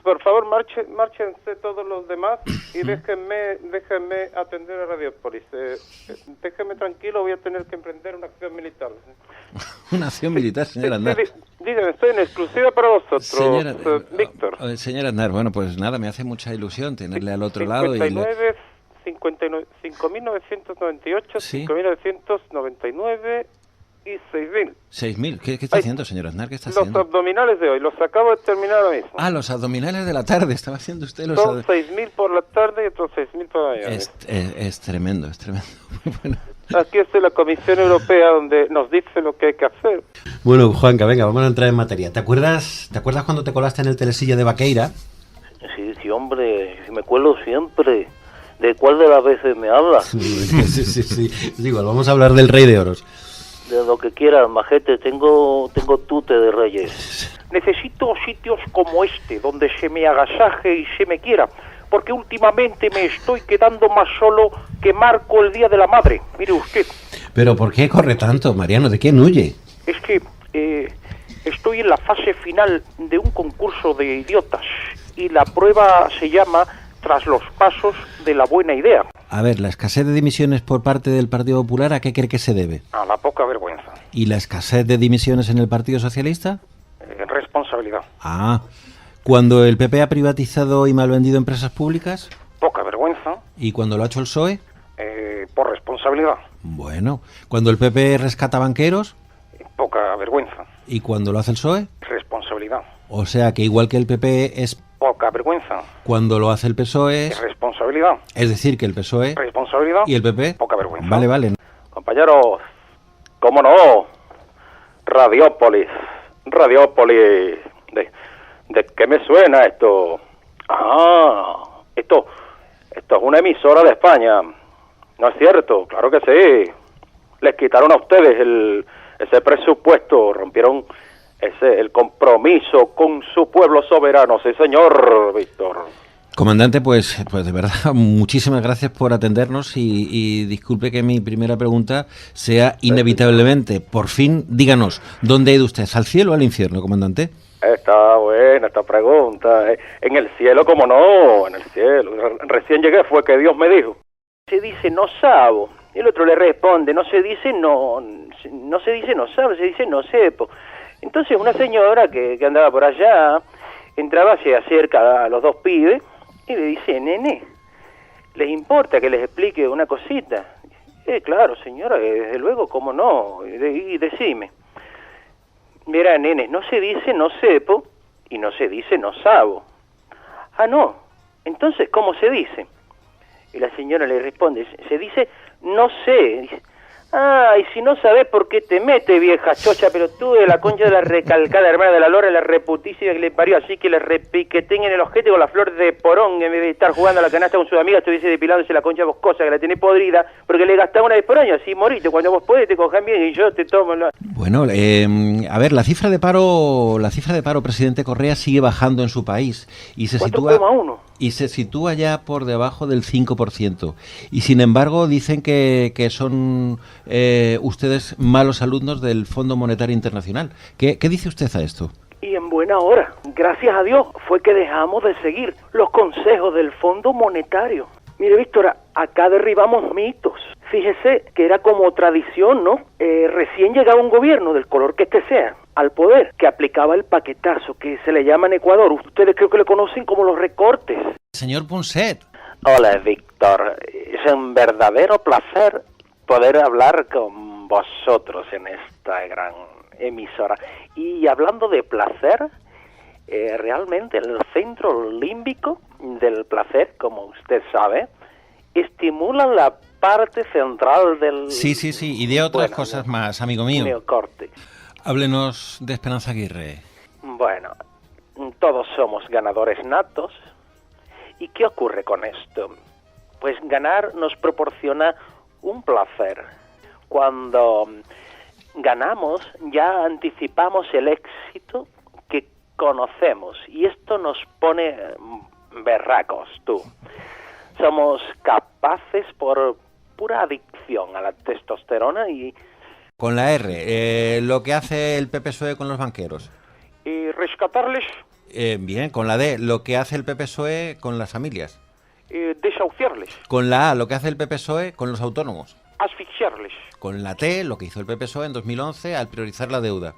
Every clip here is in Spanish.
por favor, márchense todos los demás y déjenme atender a Radiópolis. Déjenme tranquilo, voy a tener que emprender una acción militar. Una acción militar, señor Aznar. Dígame, estoy en exclusiva para vosotros, Víctor. Señor Aznar, bueno, pues nada, me hace mucha ilusión tenerle al otro lado. 5.998, Sí. 5.999 y 6.000. 6.000. ¿Qué está haciendo, señor Aznar? ¿Qué está haciendo? Los abdominales de hoy, los acabo de terminar ahora mismo. Ah, los abdominales de la tarde. Estaba haciendo usted los Son 6.000 por la tarde y otros 6.000 por la mañana. Es tremendo, es tremendo. Bueno. Aquí está la Comisión Europea donde nos dice lo que hay que hacer. Bueno, Juanca, venga, vamos a entrar en materia. ¿Te acuerdas cuando te colaste en el telesillo de Vaqueira? Sí, hombre, me acuerdo siempre. ¿De cuál de las veces me hablas? Sí. Igual, vamos a hablar del Rey de Oros. De lo que quieras, majete, tengo tute de reyes. Necesito sitios como este, donde se me agasaje y se me quiera, porque últimamente me estoy quedando más solo que Marco el Día de la Madre. Mire usted. ¿Pero por qué corre tanto, Mariano? ¿De quién huye? Es que estoy en la fase final de un concurso de idiotas y la prueba se llama Tras los pasos de la buena idea. A ver, la escasez de dimisiones por parte del Partido Popular, ¿a qué cree que se debe? A la poca vergüenza. ¿Y la escasez de dimisiones en el Partido Socialista? Responsabilidad. Ah, ¿cuando el PP ha privatizado y malvendido empresas públicas? Poca vergüenza. ¿Y cuando lo ha hecho el PSOE? Por responsabilidad. Bueno, ¿cuando el PP rescata banqueros? Poca vergüenza. ¿Y cuando lo hace el PSOE? Responsabilidad. O sea que igual que el PP es... Poca vergüenza. Cuando lo hace el PSOE es... Responsabilidad. Es decir, que el PSOE... Responsabilidad. ¿Y el PP? Poca vergüenza. Vale. Compañeros, ¿cómo no? Radiópolis. ¿De qué me suena esto? Esto es una emisora de España. ¿No es cierto? Claro que sí. Les quitaron a ustedes ese presupuesto, rompieron el compromiso con su pueblo soberano. Sí, señor Víctor. Comandante, pues de verdad, muchísimas gracias por atendernos y disculpe que mi primera pregunta sea inevitablemente, por fin, díganos, ¿dónde ha ido usted? ¿Al cielo o al infierno, comandante? Está buena esta pregunta. En el cielo, ¿cómo no? En el cielo. Recién llegué, fue que Dios me dijo. Se dice no sabo. Y el otro le responde, no se dice no se dice no sabe, se dice no sepo. Entonces una señora que andaba por allá, entraba, se acerca a los dos pibes y le dice, nene, ¿les importa que les explique una cosita? Claro, señora, desde luego, ¿cómo no? Y decime. Mira, nene, no se dice no sepo y no se dice no sabo. Ah, no. Entonces, ¿cómo se dice? Y la señora le responde, se dice no sé. Dice, y si no sabés por qué te mete, vieja chocha, pero tú de la concha de la recalcada hermana de la lora, la reputísima que le parió, así que le repiqueten en el ojete con la flor de porón, en vez de estar jugando a la canasta con sus amigas, estuviese depilándose la concha boscosa, que la tenés podrida, porque le gastaba una vez por año, así moriste, cuando vos podés te cojan bien y yo te tomo la... Bueno, a ver, la cifra de paro, presidente Correa, sigue bajando en su país y se 4,1. Y se sitúa ya por debajo del 5%. Y sin embargo dicen que son ustedes malos alumnos del Fondo Monetario Internacional. ¿Qué dice usted a esto? Y en buena hora, gracias a Dios, fue que dejamos de seguir los consejos del Fondo Monetario. Mire, Víctor, acá derribamos mitos. Fíjese que era como tradición, ¿no? Recién llegaba un gobierno, del color que este sea, al poder, que aplicaba el paquetazo, que se le llama en Ecuador. Ustedes creo que le conocen como los recortes. Señor Punset. Hola, Víctor. Es un verdadero placer poder hablar con vosotros en esta gran emisora. Y hablando de placer, realmente el centro límbico del placer, como usted sabe, estimula la parte central del... Sí, y de otras cosas más, amigo mío. Neocórtex. Háblenos de Esperanza Aguirre. Bueno, todos somos ganadores natos. ¿Y qué ocurre con esto? Pues ganar nos proporciona un placer. Cuando ganamos, ya anticipamos el éxito que conocemos. Y esto nos pone berracos, tú. Somos capaces, por pura adicción a la testosterona y... Con la R, lo que hace el PPSOE con los banqueros. Y rescatarles... Bien, con la D, lo que hace el PPSOE con las familias. Desahuciarles, Con la A, lo que hace el PPSOE con los autónomos. asfixiarles. Con la T, lo que hizo el PPSOE en 2011 al priorizar la deuda.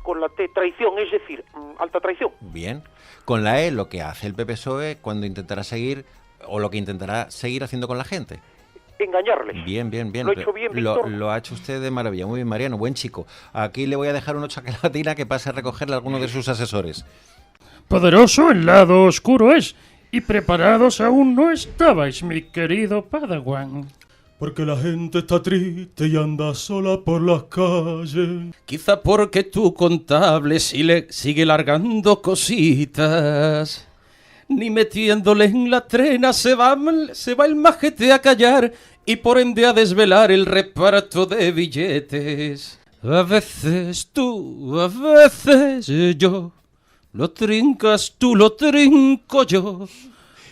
Con la T, traición, es decir, alta traición. Bien. Con la E, lo que hace el PPSOE cuando intentará seguir, o lo que intentará seguir haciendo con la gente. Engañarles. Bien, bien, bien. ¿Lo he hecho bien, Víctor? Lo ha hecho usted de maravilla. Muy bien, Mariano, buen chico. Aquí le voy a dejar una chocolatina que pase a recogerle a alguno de sus asesores. Poderoso el lado oscuro es, y preparados aún no estabais, mi querido Padawan. Porque la gente está triste y anda sola por las calles. Quizá porque tu contable sigue largando cositas. Ni metiéndole en la trena se va el majete a callar y por ende a desvelar el reparto de billetes. A veces tú, a veces yo, lo trincas tú, lo trinco yo.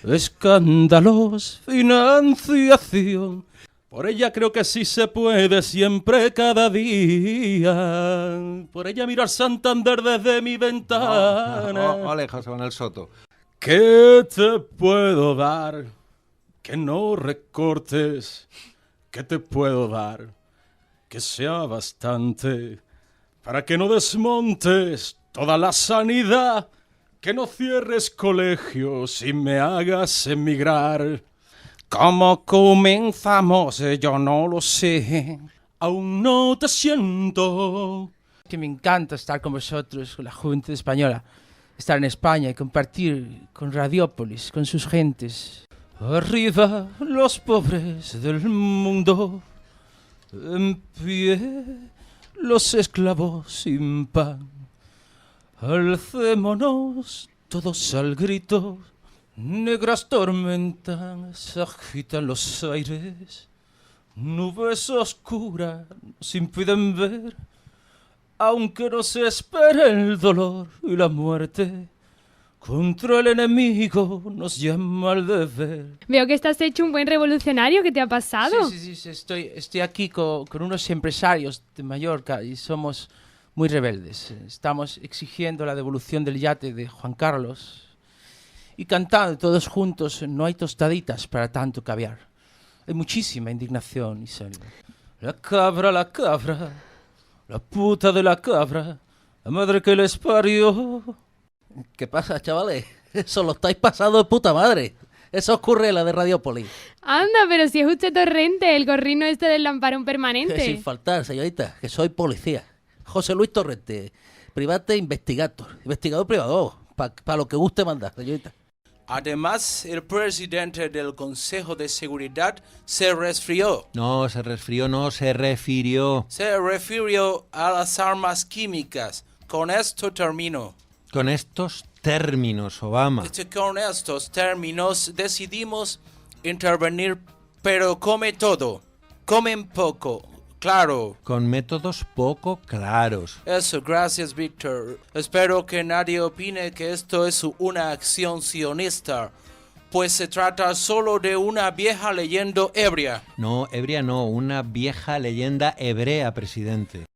Escándalos, financiación. Por ella creo que sí se puede, siempre, cada día. Por ella miro al Santander desde mi ventana. Ole, José Manuel Soto. ¿Qué te puedo dar? Que no recortes. ¿Qué te puedo dar? Que sea bastante. Para que no desmontes toda la sanidad. Que no cierres colegios y me hagas emigrar. ¿Cómo comenzamos? Yo no lo sé. Aún no te siento. Que me encanta estar con vosotros, con la Junta Española, estar en España y compartir con Radiópolis, con sus gentes. Arriba los pobres del mundo, en pie los esclavos sin pan. Alcémonos todos al grito. Negras tormentas agitan los aires, nubes oscuras nos impiden ver, aunque nos espere el dolor y la muerte, contra el enemigo nos llama el deber. Veo que estás hecho un buen revolucionario. ¿Qué te ha pasado? Sí, estoy aquí con unos empresarios de Mallorca y somos muy rebeldes. Estamos exigiendo la devolución del yate de Juan Carlos y cantando todos juntos, no hay tostaditas para tanto caviar. Hay muchísima indignación, Isabel. La cabra, la puta de la cabra, la madre que les parió. ¿Qué pasa, chavales? Eso lo estáis pasando de puta madre. Eso ocurre en la de Radiópolis. Anda, pero si es usted Torrente, el gorrino este del lamparón permanente. Sin faltar, señorita, que soy policía. José Luis Torrente, private investigador privado, para lo que guste mandar, señorita. Además, el presidente del Consejo de Seguridad se resfrió. No, se resfrió, no, se refirió. Se refirió a las armas químicas. Con esto termino. Con estos términos, Obama. Con estos términos decidimos intervenir, pero come todo. Comen poco, claro. Con métodos poco claros. Eso, gracias, Víctor. Espero que nadie opine que esto es una acción sionista, pues se trata solo de una vieja leyenda ebria. No, ebria no, una vieja leyenda hebrea, presidente.